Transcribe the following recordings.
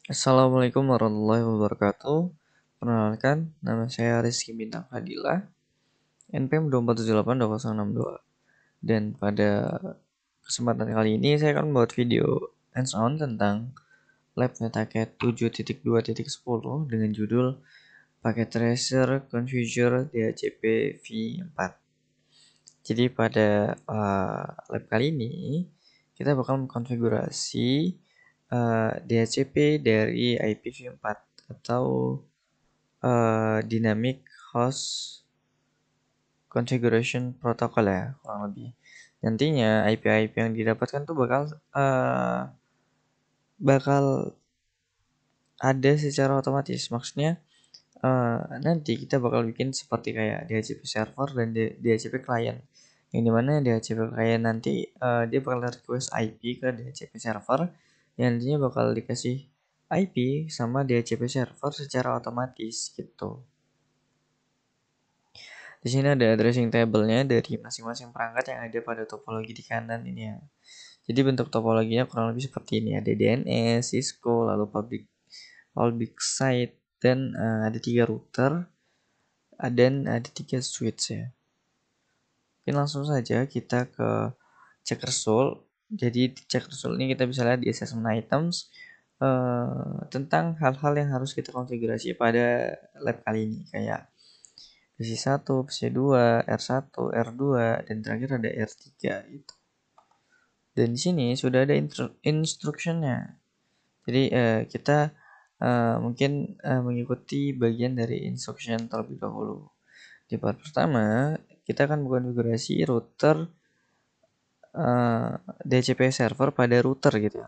Assalamualaikum warahmatullahi wabarakatuh. Perkenalkan, nama saya Rizky Bintang Fadila, NPM 247826062. Dan pada kesempatan kali ini saya akan membuat video hands-on tentang lab Metacat 7.2.10 dengan judul Packet Tracer Configure DHCP v4. Jadi pada lab kali ini kita bakal mengkonfigurasi DHCP dari IPv4 atau Dynamic Host Configuration Protocol ya, kurang lebih. Nantinya IP-IP yang didapatkan tuh bakal ada secara otomatis. Maksudnya nanti kita bakal bikin seperti kayak DHCP server dan DHCP client. Yang dimana DHCP client nanti dia bakal request IP ke DHCP server yang nantinya bakal dikasih IP sama DHCP server secara otomatis gitu. Di sini ada addressing table-nya dari masing-masing perangkat yang ada pada topologi di kanan ini ya. Jadi bentuk topologinya kurang lebih seperti ini. Ada DNS, Cisco, lalu public site, dan ada 3 router, dan ada 3 switch ya. Oke, langsung saja kita ke checker result. Jadi di checker result ini kita bisa lihat di assessment items tentang hal-hal yang harus kita konfigurasi pada lab kali ini. Kayak PC1, PC2, R1, R2, dan terakhir ada R3 gitu. Dan di sini sudah ada instructionnya. Jadi kita mungkin mengikuti bagian dari instruction terlebih dahulu. Di part pertama, kita akan mengkonfigurasi router DHCP server pada router gitu.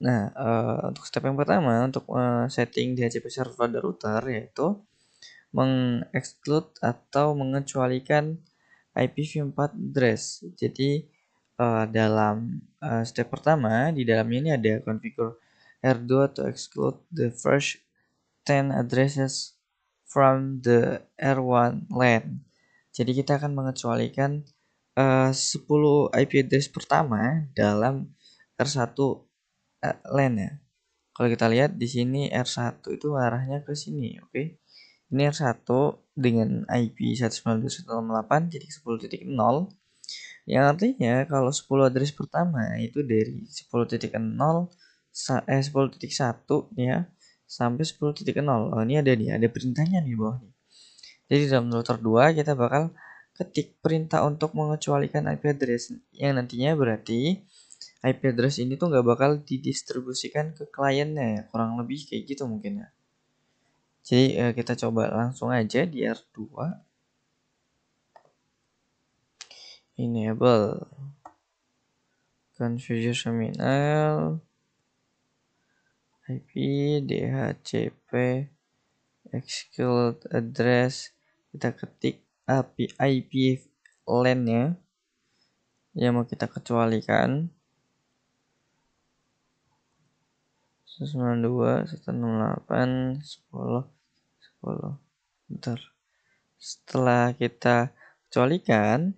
Nah, untuk step yang pertama, untuk setting DHCP server pada router, yaitu mengexclude atau mengecualikan IPv4 address. Jadi dalam step pertama, di dalamnya ini ada configure R2 to exclude the first 10 addresses from the R1 LAN. Jadi kita akan mengecualikan 10 IP address pertama dalam R1 LAN ya. Kalau kita lihat di sini R1 itu arahnya ke sini, oke. Ini R1 dengan IP 192.168.10.0, yang artinya kalau 10 address pertama itu dari 10.1 ya sampai 10.0. Oh, ini ada perintahnya nih bawah nih. Jadi dalam router 2 kita bakal ketik perintah untuk mengecualikan IP address yang nantinya berarti IP address ini tuh nggak bakal didistribusikan ke kliennya ya, kurang lebih kayak gitu mungkin ya. Jadi kita coba langsung aja di R2 enable configure terminal IP DHCP exclude address, kita ketik IP LAN nya yang mau kita kecualikan 192.168.10.10. Bentar. Setelah kita kecualikan,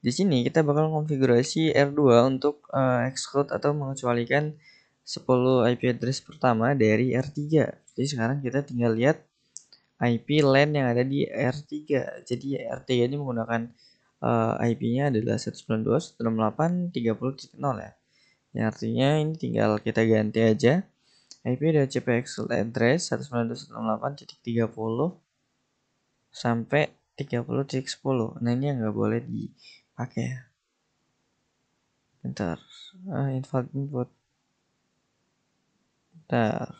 di sini kita bakal konfigurasi R2 untuk exclude atau mengecualikan 10 IP address pertama dari R3. Jadi sekarang kita tinggal lihat IP LAN yang ada di R3. Jadi R3 ini menggunakan IP-nya adalah 192.168.30.0 ya. Yang artinya ini tinggal kita ganti aja IP DHCP exclude address 192.168.30 sampai 30.10. Nah, ini yang nggak boleh dipakai ya. Bentar. Invalid input. Bentar.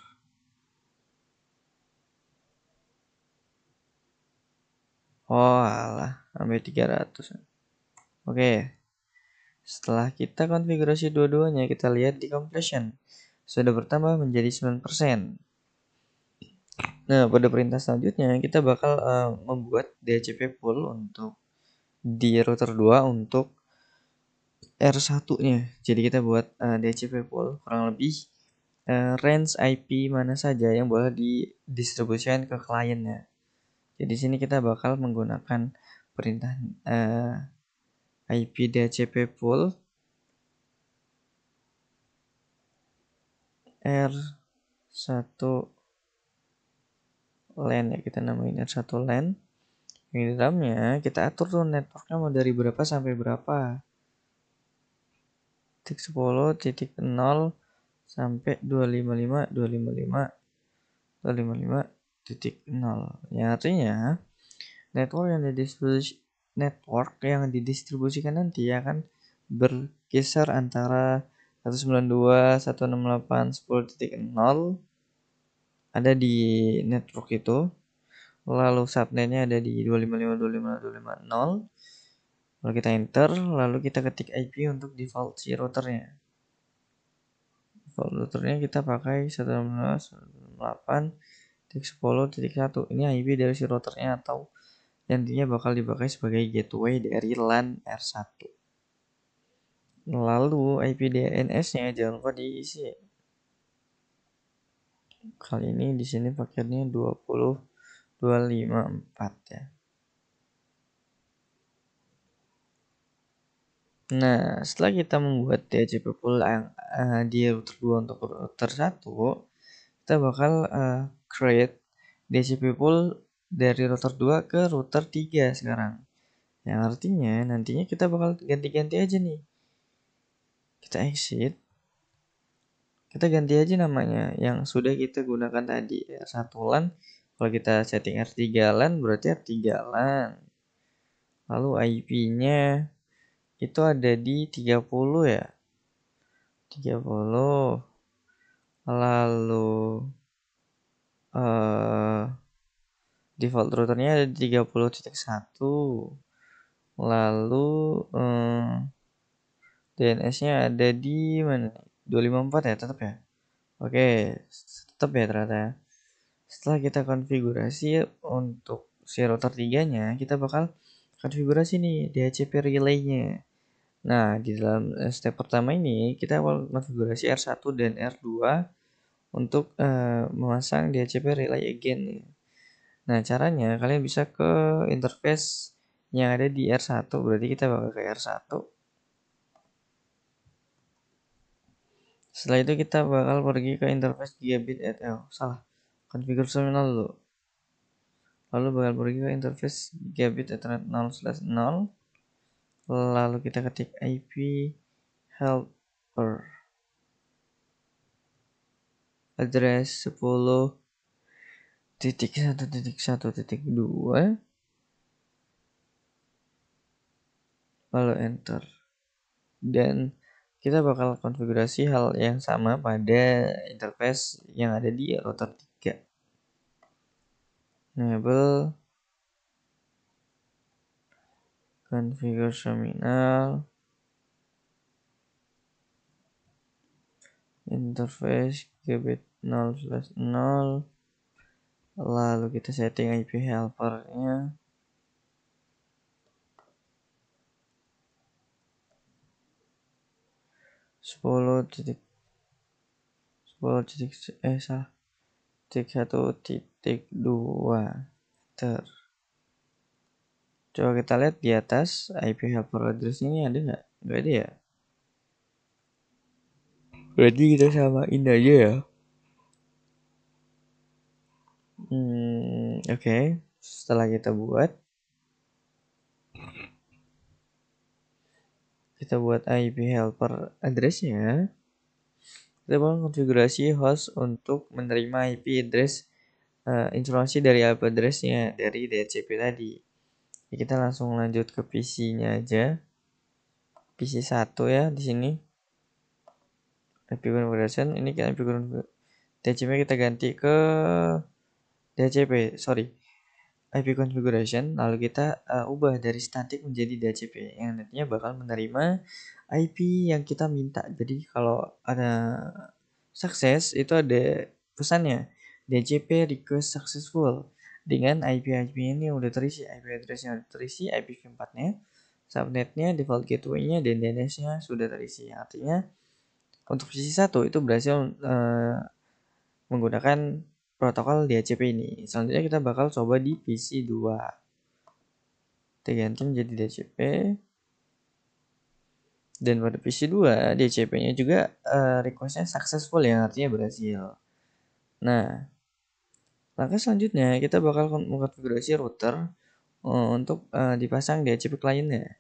Oh, alah. Sampai 300. Oke. Setelah kita konfigurasi dua-duanya, kita lihat di completion. Sudah bertambah menjadi 9%. Nah, pada perintah selanjutnya, kita bakal membuat DHCP pool untuk di router 2 untuk R1-nya. Jadi kita buat DHCP pool kurang lebih range IP mana saja yang boleh didistribusikan ke kliennya. Jadi di sini kita bakal menggunakan perintah IP DHCP pool R satu LAN ya, kita namain R1 LAN. Yang di dalamnya kita atur tuh networknya mau dari berapa sampai berapa. 10.0 sampai 255.255.255.0. Ya artinya network yang didistribusikan nanti akan berkisar antara 192.168.10.0 ada di network itu. Lalu subnetnya ada di 255.255.250. Lalu kita enter, lalu kita ketik IP untuk default si routernya. Default routernya kita pakai 192.168.10.1. Ini IP dari si routernya atau nantinya bakal dipakai sebagai gateway dari LAN R1. Lalu IP DNS-nya jangan lupa diisi. Kali ini di sini paketnya 20.254 ya. Nah, setelah kita membuat DHCP pool yang di router 2 untuk router 1, kita bakal create DHCP pool dari router 2 ke router 3 sekarang. Yang artinya nantinya kita bakal ganti-ganti aja nih. Kita exit. Kita ganti aja namanya yang sudah kita gunakan tadi. R1 LAN. Kalau kita setting R3 LAN berarti R3 LAN. Lalu IP-nya itu ada di 30 ya. 30. Lalu default routernya ada di 30.1. Lalu DNS-nya ada di mana? 254 ya, tetap ya. Oke, tetap ya ternyata. Setelah kita konfigurasi untuk si router 3-nya, kita bakal konfigurasi nih DHCP relay-nya. Nah, di dalam step pertama ini kita akan konfigurasi R1 dan R2 untuk memasang DHCP relay again nih. Nah, caranya kalian bisa ke interface yang ada di R1, berarti kita bakal ke R1. Setelah itu kita bakal pergi ke interface gigabit salah. Konfigurasi terminal dulu. Lalu bakal pergi ke interface gigabit ethernet 0/0. Lalu kita ketik IP helper address 10.1.1.2 lalu enter. Dan kita bakal konfigurasi hal yang sama pada interface yang ada di router 3. Enable configure terminal interface gigabit 0/0. Lalu kita setting IP helpernya 10.1.2. Coba kita lihat di atas IP helper address ini ada nggak? Nggak ada ya. Berarti kita samain aja ya. Oke. Setelah kita buat IP helper addressnya, kita bakal konfigurasi host untuk menerima IP address informasi dari IP addressnya dari DHCP tadi. Ya, kita langsung lanjut ke PC-nya aja. PC 1 ya di sini. IP configuration ini kan IP DHCP kita ganti ke IP configuration, lalu kita ubah dari static menjadi DHCP yang nantinya bakal menerima IP yang kita minta. Jadi kalau ada sukses itu ada pesannya DHCP request successful dengan IP ini udah terisi, IP address-nya udah terisi, IPv4-nya, subnetnya, default gateway-nya, dan DNS-nya sudah terisi. Artinya untuk sisi 1 itu berhasil menggunakan protokol DHCP ini. Selanjutnya kita bakal coba di PC 2. Kita ganti menjadi DHCP. Dan pada PC 2 DHCP-nya juga request-nya successful ya, artinya berhasil. Nah, langkah selanjutnya kita bakal mengkonfigurasi router untuk dipasang di HCP kliennya.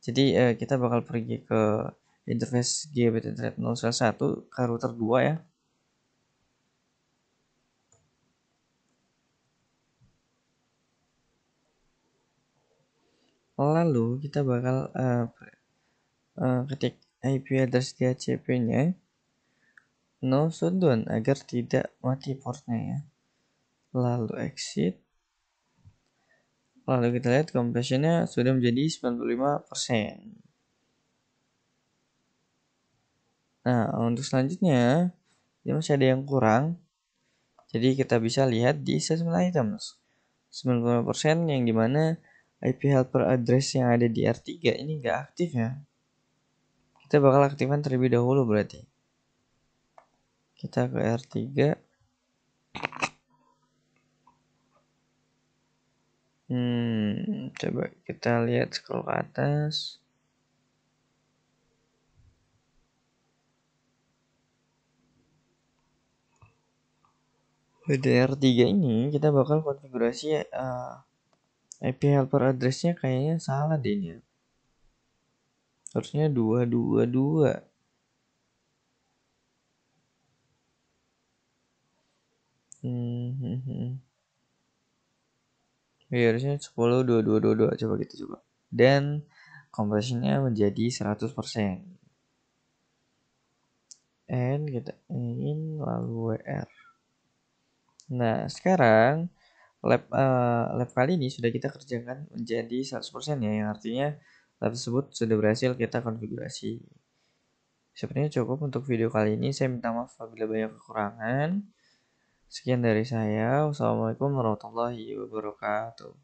Jadi kita bakal pergi ke interface Gigabit Internet 0 ke router 2 ya. Lalu kita bakal ketik IP address di HCP-nya no shutdown agar tidak mati portnya ya. Lalu exit. Lalu kita lihat compressionnya sudah menjadi 95%. Nah, untuk selanjutnya ini masih ada yang kurang. Jadi kita bisa lihat di assessment items 95% yang dimana IP helper address yang ada di R3 ini nggak aktif ya. Kita bakal aktifkan terlebih dahulu berarti. Kita ke R3. Coba kita lihat scroll ke atas. Di R3 ini kita bakal konfigurasi IP helper address-nya kayaknya salah deh ini. Harusnya 222. Ya, harusnya 10 2222 coba kita coba. Dan compressinya menjadi 100%. And kita ingin lalu WR. Nah, sekarang lab kali ini sudah kita kerjakan menjadi 100% ya, yang artinya lab tersebut sudah berhasil kita konfigurasi. Sepertinya cukup untuk video kali ini. Saya minta maaf apabila banyak kekurangan. Sekian dari saya. Wassalamualaikum warahmatullahi wabarakatuh.